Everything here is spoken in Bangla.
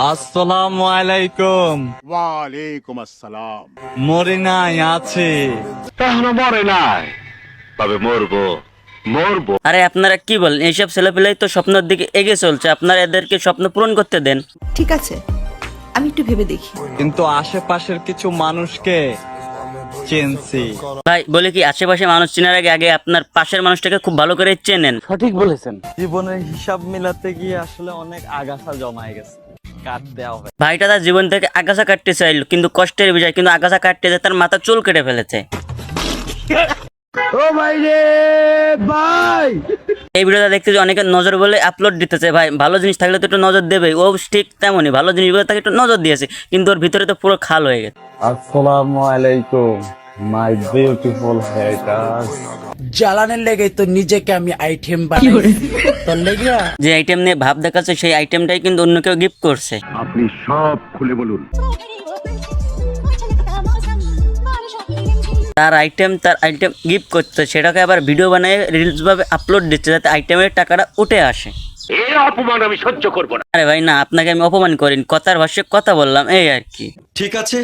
আসসালামু আলাইকুম। ওয়ালাইকুম আসসালাম। মরি নাই আছে। এখনো মরে নাই, তবে মরবো মরবো। আরে আপনারা কি বলেন? এইসব ছেলেপেলেই তো স্বপ্নের দিকে এগিয়ে চলছে, আপনারা এদেরকে স্বপ্ন পূরণ করতে দেন। ঠিক আছে, আমি একটু ভেবে দেখি। কিন্তু আশেপাশের কিছু মানুষকে চিনছি। ভাই বলে কি, আশেপাশে মানুষ চেনার আগে আগে আপনার পাশের মানুষটাকে খুব ভালো করে চেনেন। সঠিক বলেছেন। জীবনের হিসাব মিলাতে গিয়ে আসলে অনেক আগাছা জমায় গেছে, কাটতে হবে। ভাইটা তার জীবন থেকে আগাছা কাটতে চাইল, কিন্তু কষ্টের বিষয়, কিন্তু আগাছা কাটতে যেয়ে তার মাথা চুল কেটে ফেলেছে। ও ভাই রে ভাই, এই ভিডিওটা দেখতে যে অনেকে নজর বলে আপলোড দিতেছে। ভাই ভালো জিনিস থাকলে তো একটু নজর দেবে, ও ঠিক তেমনই ভালো জিনিসগুলো তাকে একটু নজর দিয়েছে, কিন্তু ওর ভিতরে তো পুরো খাল হয়ে গেছে। আসসালামু আলাইকুম মাই বিউটিফুল হেটার্স। জ্বালানের লেগে তো নিজেকে আমি আইটেম বানাই তোর লেগে। যে আইটেম নিয়ে ভাব দেখাচ্ছে সেই আইটেমটাই কিন্তু অন্য কেউ গিফট করছে। আপনি সব খুলে বলুন। তার আইটেম গিফট করছে, সেটাকে আবার ভিডিও বানিয়ে রিলস ভাবে আপলোড দিচ্ছে যাতে আইটেমের টাকাটা উঠে আসে। এই অপমান আমি সহ্য করবো না। আরে ভাই না, আপনাকে আমি অপমান করিনি, কথার ভাষ্যে কথা বললাম, এই আর কি। ঠিক আছে,